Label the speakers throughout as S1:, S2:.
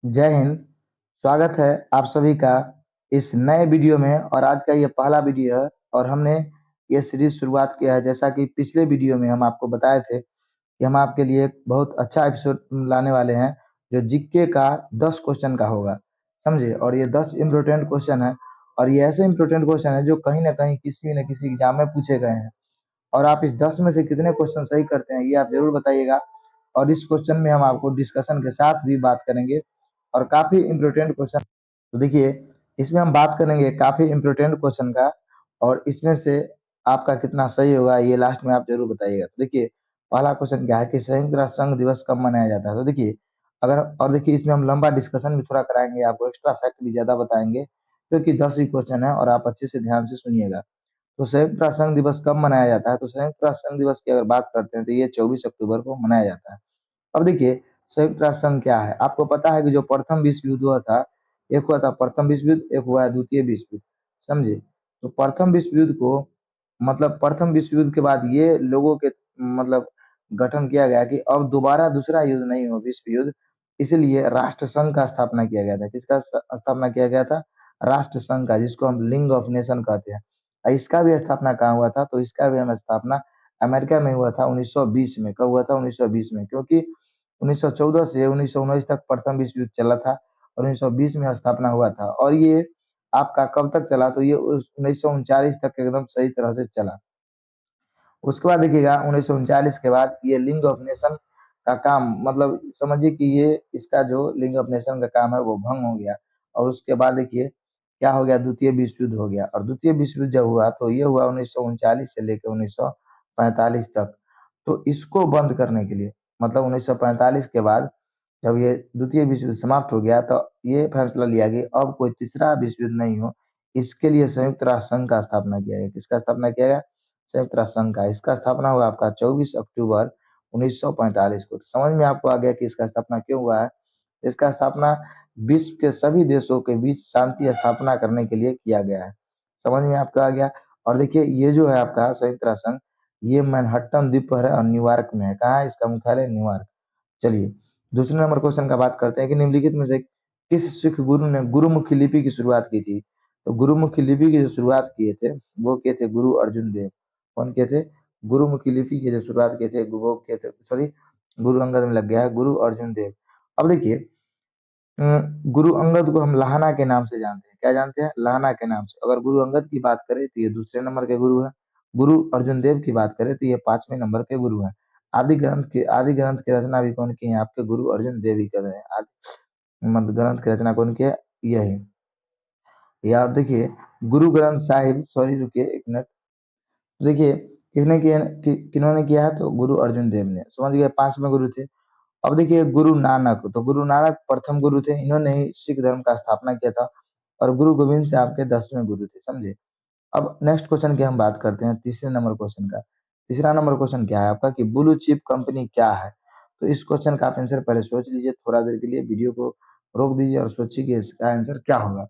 S1: जय हिंद। स्वागत है आप सभी का इस नए वीडियो में। और आज का ये पहला वीडियो है और हमने ये सीरीज शुरुआत किया है। जैसा कि पिछले वीडियो में हम आपको बताए थे कि हम आपके लिए एक बहुत अच्छा एपिसोड लाने वाले हैं जो जीके का 10 क्वेश्चन का होगा, समझे। और ये 10 इम्पोर्टेंट क्वेश्चन है और ये ऐसे इम्पोर्टेंट क्वेश्चन है जो कहीं ना कहीं किसी न किसी एग्जाम में पूछे गए हैं। और आप इस 10 में से कितने क्वेश्चन सही करते हैं ये आप जरूर बताइएगा। और इस क्वेश्चन में हम आपको डिस्कशन के साथ भी बात करेंगे और काफी इम्पोर्टेंट क्वेश्चन। तो देखिए, इसमें हम बात करेंगे काफी इम्पोर्टेंट क्वेश्चन का और इसमें से आपका कितना सही होगा ये लास्ट में आप जरूर बताइएगा। तो देखिए, पहला क्वेश्चन क्या है कि संयुक्त राष्ट्र संघ दिवस कब मनाया जाता है। तो देखिए, अगर और देखिए इसमें हम लंबा डिस्कशन भी थोड़ा कराएंगे, आपको एक्स्ट्रा फैक्ट भी ज्यादा बताएंगे क्योंकि 10 ही क्वेश्चन है और आप अच्छे से ध्यान से सुनिएगा। तो संयुक्त राष्ट्र संघ दिवस कब मनाया जाता है। तो संयुक्त राष्ट्र संघ दिवस की अगर बात करते हैं तो ये 24 अक्टूबर को मनाया जाता है। अब देखिए, संयुक्त राष्ट्र संघ क्या है। आपको पता है कि जो प्रथम विश्व युद्ध हुआ था, एक हुआ था प्रथम विश्व युद्ध, एक हुआ है द्वितीय विश्व युद्ध, समझे। तो प्रथम विश्व युद्ध को मतलब प्रथम विश्व युद्ध के बाद ये लोगों के मतलब गठन किया गया कि अब दोबारा दूसरा युद्ध नहीं हो, विश्व युद्ध। इसलिए राष्ट्र संघ का स्थापना किया गया था। किसका स्थापना किया गया था? राष्ट्र संघ का, जिसको हम लिंग ऑफ नेशन कहते हैं। इसका भी स्थापना कहाँ हुआ था? तो इसका भी हम स्थापना अमेरिका में हुआ था 1920 में। कब हुआ था? 1920 में, क्योंकि 1914 से 1919 तक प्रथम विश्व युद्ध चला था और 1920 में स्थापना हुआ था। और ये आपका कब तक चला? तो ये 1939 तक एकदम सही तरह से चला। उसके बाद देखिएगा 1939 के बाद ये लिंग ऑफ नेशन का काम, मतलब समझिए कि ये इसका जो लिंग ऑफ नेशन का काम है वो भंग हो गया। और उसके बाद देखिए क्या हो गया? द्वितीय विश्व युद्ध हो गया। और द्वितीय विश्व युद्ध जब हुआ तो ये हुआ 1939 से लेकर 1945 तक। तो इसको बंद करने के लिए, मतलब 1945 के बाद जब ये द्वितीय विश्व युद्ध समाप्त हो गया तो ये फैसला लिया कि अब कोई तीसरा विश्व युद्ध नहीं हो। इसके लिए संयुक्त राष्ट्र संघ का स्थापना किया गया। किसका स्थापना किया गया? संयुक्त राष्ट्र संघ का। इसका स्थापना हुआ आपका 24 अक्टूबर 1945 को। तो समझ में आपको आ गया कि इसका स्थापना क्यों हुआ है। इसका स्थापना विश्व के सभी देशों के बीच शांति स्थापना करने के लिए किया गया है। समझ में आपको आ गया। और देखिए ये जो है आपका संयुक्त राष्ट्र संघ, ये मैनहट्टन द्वीप पर है और न्यूयॉर्क में है। कहाँ है इसका मुख्यालय? न्यूयॉर्क। चलिए, दूसरे नंबर क्वेश्चन का बात करते हैं कि निम्नलिखित में से किस सिख गुरु ने गुरुमुखी लिपि की शुरुआत की थी। तो गुरुमुखी लिपि की जो शुरुआत किए थे वो किए थे गुरु अर्जुन देव। कौन किए थे? गुरुमुखी लिपि की जो शुरुआत किए थे वो किए थे, सॉरी, गुरु अंगद में लग गया है, गुरु अर्जुन देव। अब देखिए, गुरु अंगद को हम लाहना के नाम से जानते हैं। क्या जानते हैं? लाहना के नाम से। अगर गुरु अंगद की बात करें तो ये दूसरे नंबर के गुरु हैं। गुरु अर्जुन देव की बात करें तो ये 5वें नंबर के गुरु हैं। आदि ग्रंथ की रचना भी कौन की है? आपके गुरु अर्जुन देव ही कर रहे हैं। आदि मतलब ग्रंथ की रचना कौन की है? यही। यार देखिए, गुरु ग्रंथ साहिब, सॉरी रुकिए एक मिनट। देखिए, किसने किया किन्होंने किया है? तो गुरु अर्जुन देव ने। समझ गए, 5वें गुरु थे। अब देखिए गुरु नानक, तो गुरु नानक प्रथम गुरु थे। इन्होंने ही सिख धर्म का स्थापना किया था। और गुरु गोविंद से आपके 10वें गुरु थे, समझे। अब नेक्स्ट क्वेश्चन की हम बात करते हैं, तीसरे नंबर क्वेश्चन का। तीसरा नंबर क्वेश्चन क्या है आपका कि ब्लू चिप कंपनी क्या है। तो इस क्वेश्चन का आप आंसर पहले सोच लीजिए, थोड़ा देर के लिए वीडियो को रोक दीजिए और सोचिए कि इसका आंसर क्या होगा।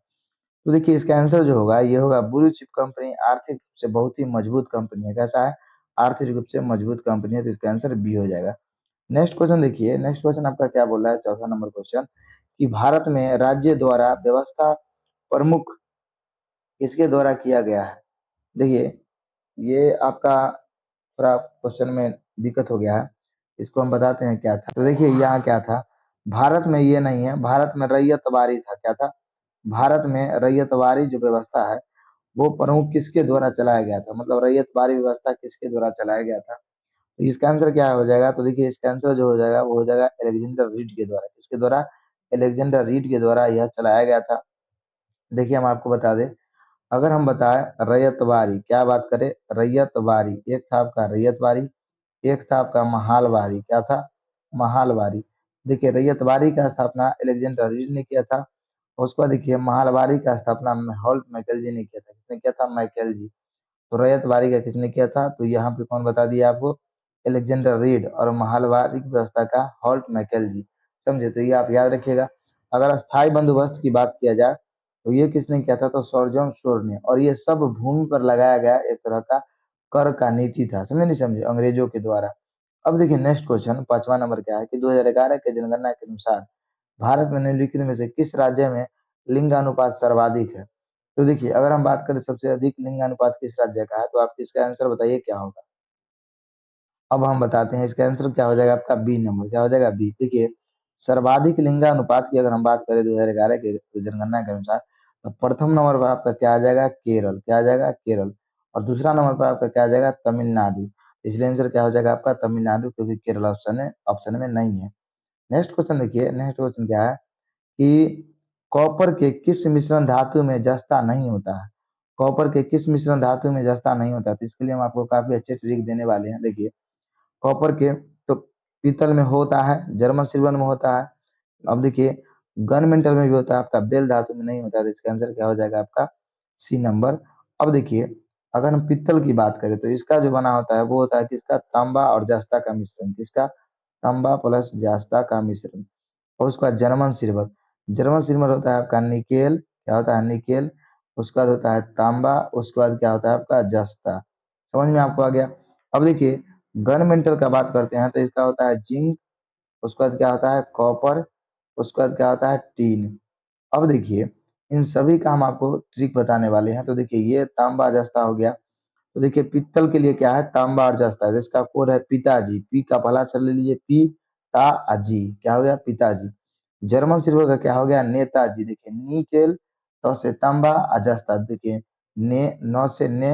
S1: तो देखिए इसका आंसर जो होगा ये होगा ब्लू चिप कंपनी आर्थिक रूप से बहुत ही मजबूत कंपनी है। कैसा है? आर्थिक रूप से मजबूत कंपनी है। तो इसका आंसर बी हो जाएगा। नेक्स्ट क्वेश्चन देखिए, नेक्स्ट क्वेश्चन आपका क्या बोल रहा है, चौथा नंबर क्वेश्चन, कि भारत में राज्य द्वारा व्यवस्था प्रमुख किसके द्वारा किया गया है। देखिए, ये आपका थोड़ा क्वेश्चन में दिक्कत हो गया है। इसको हम बताते हैं क्या था। तो देखिए यहाँ क्या था, भारत में ये नहीं है, भारत में रैयतवारी था। क्या था? भारत में रैयतवारी जो व्यवस्था है वो प्रमुख किसके द्वारा चलाया गया था, मतलब रैयतवारी व्यवस्था किसके द्वारा चलाया गया था। तो इसका आंसर क्या हो जाएगा? तो देखिए इसका आंसर जो हो जाएगा वो हो जाएगा अलेक्जेंडर रीड के द्वारा। किसके द्वारा? अलेक्जेंडर रीड के द्वारा यह चलाया गया था। देखिए हम आपको बता दें, अगर हम बताएं रैयतवारी, क्या बात करें, रैयतवारी, एक था आपका रैयतवारी, एक था आपका महालवारी। क्या था? महालवारी। देखिए रैयतवारी का स्थापना अलेक्जेंडर रीड ने किया था। उसके बाद देखिए महालवारी का स्थापना हॉल्ट मैकेल जी ने किया था। किसने किया था? मैकेल जी। तो रैयतवारी का किसने किया था? तो यहाँ पे कौन बता दिया आपको? Alexander read. और महालवारी की व्यवस्था का हॉल्ट मैकेल जी। समझे, तो ये आप याद रखिएगा। अगर स्थायी बंदोबस्त की बात किया जाए तो ये किसने किया था? तो सर जॉन शोर ने। और ये सब भूमि पर लगाया गया एक तरह का कर का नीति था। समझे नहीं समझे? अंग्रेजों के द्वारा। अब देखिए नेक्स्ट क्वेश्चन 5वां नंबर क्या है कि 2011 के जनगणना के अनुसार भारत में निम्नलिखित में से किस राज्य में लिंगानुपात सर्वाधिक है? तो देखिए, अगर हम बात करें सबसे अधिक लिंगानुपात किस राज्य का है, तो आप इसका आंसर बताइए क्या होगा। अब हम बताते हैं इसका आंसर क्या हो जाएगा आपका बी नंबर, क्या हो जाएगा बी। देखिए, सर्वाधिक लिंगानुपात की अगर हम बात करें 2011 के जनगणना के अनुसार, तो प्रथम नंबर पर आपका क्या आ जाएगा, केरल, क्या आ जाएगा, केरल। और दूसरा नंबर पर आपका क्या आ जाएगा, तमिलनाडु। इसलिए आंसर क्या हो जाएगा आपका तमिलनाडु, क्योंकि केरल ऑप्शन में नहीं है। नेक्स्ट क्वेश्चन देखिए, नेक्स्ट क्वेश्चन क्या है कि कॉपर के किस मिश्रण धातु में जस्ता नहीं होता है? कॉपर के किस मिश्रण धातु में जस्ता नहीं होता है? तो इसके लिए हम आपको काफी अच्छे ट्रिक देने वाले हैं। देखिए, कॉपर के तो पीतल में होता है, जर्मन सिल्वर में होता है। अब देखिए, गन मेटल में भी होता है, आपका बेल धातु में नहीं होता है। तो इसका आंसर क्या हो जाएगा आपका सी नंबर। अब देखिए, अगर हम पीतल की बात करें तो इसका जो बना होता है वो होता है किसका, तांबा और जस्ता का मिश्रण। किसका, तांबा प्लस जस्ता का मिश्रण। और उसके बाद जर्मन सिल्वर, जर्मन सिल्वर होता है आपका निकेल, क्या होता है, निकेल। उसके बाद होता है तांबा, उसके बाद क्या होता है आपका जस्ता। समझ में आपको आ गया। अब देखिए, गन मेटल का बात करते हैं तो इसका होता है जिंक, उसके बाद क्या होता है कॉपर, उसके बाद क्या होता है टीन। अब देखिए, इन सभी का हम आपको ट्रिक बताने वाले हैं। तो देखिए, ये तांबा जस्ता हो गया। तो देखिए, पित्तल के लिए क्या है, तांबा और जस्ता है। इसका कोड है पिताजी, पी का पहला अक्षर ले लीजिए, पी ता अजी, क्या हो गया पिताजी। जर्मन सिल्वर का क्या हो गया, नेताजी। देखिए, निकेल, तो से तांबा, अजस्ता, देखिए ने, नौ से ने,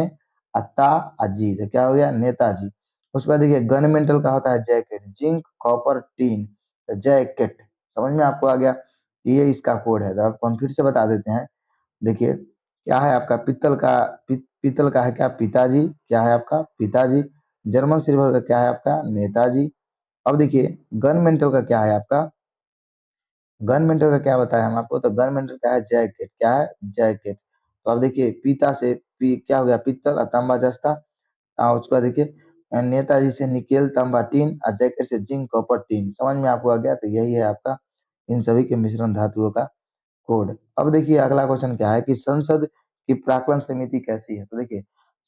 S1: अता अजी, तो क्या हो गया नेताजी। उसके बाद देखिए, गन मेटल का होता है जैकेट, जिंक कॉपर टीन, तो जैकेट। समझ में आपको आ गया, ये इसका कोड है। तो आपको हम फिर से बता देते हैं। देखिए, क्या है आपका पीतल का, पीतल का है क्या, पिताजी, क्या है आपका पिताजी। जर्मन सिल्वर का क्या है आपका, नेताजी। अब देखिए, गन मेटल का क्या है आपका, गन मेटल का क्या बताया हम आपको, तो गन मेटल का है जैकेट, क्या है जैकेट। तो अब देखिए, पीता से पी क्या हो गया, पित्तल और तांबा जस्ता। उसके बाद देखिए, नेताजी से निकेल तांबा टीन और जैकेट से जिंक कॉपर टीन। समझ में आपको आ गया। तो यही है आपका इन सभी के मिश्रण धातुओं का कोड। अब देखिए, अगला क्वेश्चन क्या है कि संसद की प्राक्कलन समिति कैसी है? तो देखिए,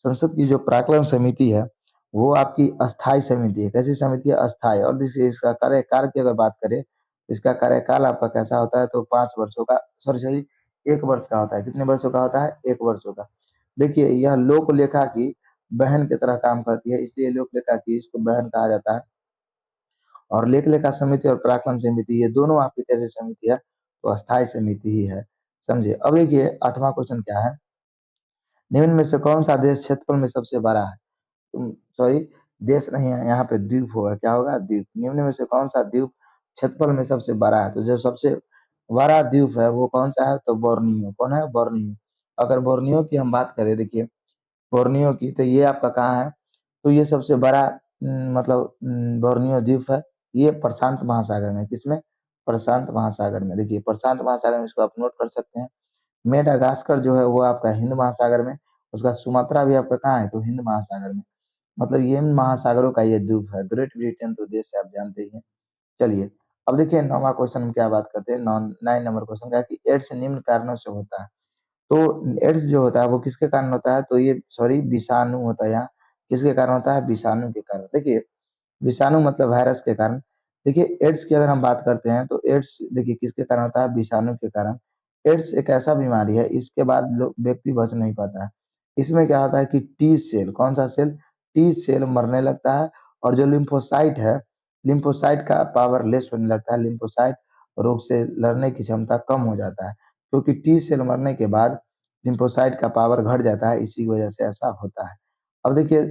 S1: संसद की जो प्राक्कलन समिति है वो आपकी अस्थाई समिति है। कैसी समिति है, अस्थाई। और देखिए, इसका कार्यकाल की अगर बात करें तो इसका कार्यकाल आपका कैसा होता है, तो 5 वर्षों का, सॉरी सॉरी 1 वर्ष का होता है। कितने वर्षों का होता है, 1 वर्षों का। देखिए, यह लोक लेखा की बहन की तरह काम करती है, इसलिए लोक लेखा की इसको बहन कहा जाता है। और लेख लेखा समिति और प्राक्कलन समिति ये दोनों आपकी कैसी समिति है, तो अस्थाई समिति ही है। समझे। अब देखिए, 8वां क्वेश्चन क्या है, निम्न में से कौन सा देश क्षेत्रफल में सबसे बड़ा है? सॉरी, देश नहीं है यहाँ पे, द्वीप होगा, क्या होगा, द्वीप। निम्न में से कौन सा द्वीप क्षेत्रफल में सबसे बड़ा है? तो जो सबसे बड़ा द्वीप है वो कौन सा है, तो बोर्नियो। कौन है, बोर्नियो। अगर बोर्नियो की हम बात करें, देखिए बोर्नियो की, तो ये आपका कहाँ है, तो ये सबसे बड़ा मतलब बोर्नियो द्वीप है। ये प्रशांत महासागर में, किसमें, प्रशांत महासागर में। देखिए, प्रशांत महासागर में, इसको आप नोट कर सकते हैं। मेडागास्कर जो है वो आपका हिंद महासागर में। उसका सुमात्रा भी आपका कहाँ है, तो हिंद महासागर में। मतलब ये महासागरों का ये द्वीप है। ग्रेट ब्रिटेन तो देश है, आप जानते ही हैं। चलिए, अब देखिए 9वां क्वेश्चन हम क्या बात करते हैं, 9 नंबर क्वेश्चन का कि एड्स निम्न कारणों से होता है। तो एड्स जो होता है वो किसके कारण होता है, तो ये सॉरी विषाणु होता है यहाँ। किसके कारण होता है, विषाणु के कारण। देखिए, विषाणु मतलब वायरस के कारण। देखिए, एड्स की अगर हम बात करते हैं तो एड्स देखिए किसके कारण होता है, विषाणु के कारण। एड्स एक ऐसा बीमारी है, इसके बाद लोग व्यक्ति बच नहीं पाता है। इसमें क्या होता है कि टी सेल, कौन सा सेल, टी सेल मरने लगता है। और जो लिम्फोसाइट है, लिम्फोसाइट का पावर लेस होने लगता है। लिम्फोसाइट रोग से लड़ने की क्षमता कम हो जाता है, क्योंकि टी सेल मरने के बाद लिम्फोसाइट का पावर घट जाता है, इसी की वजह से ऐसा होता है। अब देखिए,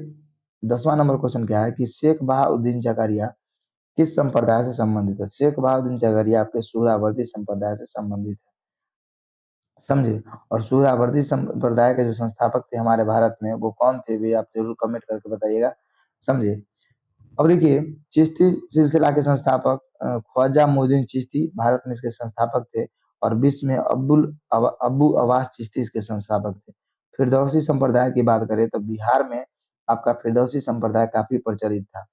S1: 10वां नंबर क्वेश्चन क्या है कि शेख बहाउद्दीन जकारिया किस संप्रदाय से संबंधित है? शेख बहाउद्दीन जकारिया आपके सुहरावर्दी संप्रदाय से संबंधित है। समझे। और सुहरावर्दी संप्रदाय के जो संस्थापक थे हमारे भारत में, वो कौन थे, भी आप जरूर कमेंट करके बताइएगा। समझे। अब देखिए, चिश्ती सिलसिला के संस्थापक ख्वाजा मोइनुद्दीन चिश्ती भारत में इसके संस्थापक थे। और विश्व में अब्बू अब्बास चिश्ती इसके संस्थापक थे। फिरदौसी संप्रदाय की बात करें तो बिहार में आपका फिरदौसी संप्रदाय काफी प्रचलित था।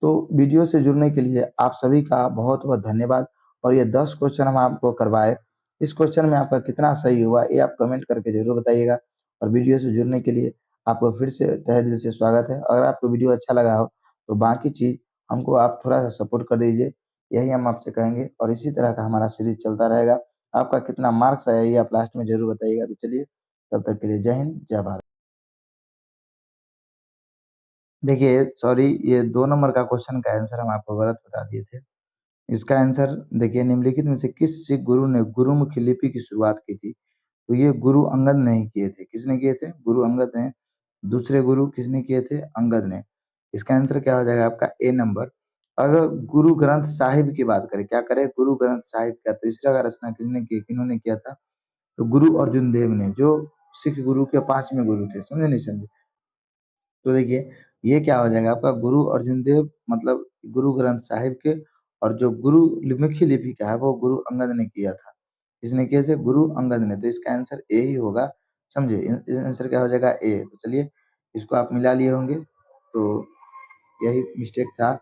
S1: तो वीडियो से जुड़ने के लिए आप सभी का बहुत बहुत धन्यवाद। और ये 10 क्वेश्चन हम आपको करवाए, इस क्वेश्चन में आपका कितना सही हुआ ये आप कमेंट करके जरूर बताइएगा। और वीडियो से जुड़ने के लिए आपको फिर से तहे दिल से स्वागत है। अगर आपको वीडियो अच्छा लगा हो तो बाकी चीज़ हमको आप थोड़ा सा सपोर्ट कर दीजिए। यही हम आपसे कहेंगे और इसी तरह का हमारा सीरीज चलता रहेगा। आपका कितना मार्क्स आया ये आप लास्ट में जरूर बताइएगा। तो चलिए, तब तक के लिए जय हिंद, जय भारत। देखिए, सॉरी, ये 2 नंबर का क्वेश्चन का आंसर हम आपको गलत बता दिए थे। इसका आंसर देखिए, निम्नलिखित में से किस सिख गुरु ने गुरुमुखी लिपि की शुरुआत की थी? तो ये गुरु अंगद ने ही किए थे। किसने किए थे? गुरु अंगद ने। दूसरे गुरु किसने किए थे? अंगद ने। इसका आंसर क्या हो जाएगा आपका? ए नंबर। अगर गुरु ग्रंथ साहिब की बात करें, क्या करें? गुरु ग्रंथ साहिब का, तो इसका का रचना किसने की, किन्होंने किया था? तो गुरु अर्जुन देव ने, जो सिख गुरु के 5वें गुरु थे। समझे नहीं समझे? तो देखिए, ये क्या हो जाएगा आपका? गुरु अर्जुन देव मतलब गुरु ग्रंथ साहिब के, और जो गुरु मुखी लिपि का है वो गुरु अंगद ने किया था। किसने किए थे? गुरु अंगद ने। तो इसका आंसर ए ही होगा। समझे? आंसर क्या हो जाएगा? ए। तो चलिए, इसको आप मिला लिए होंगे, तो यही मिस्टेक था।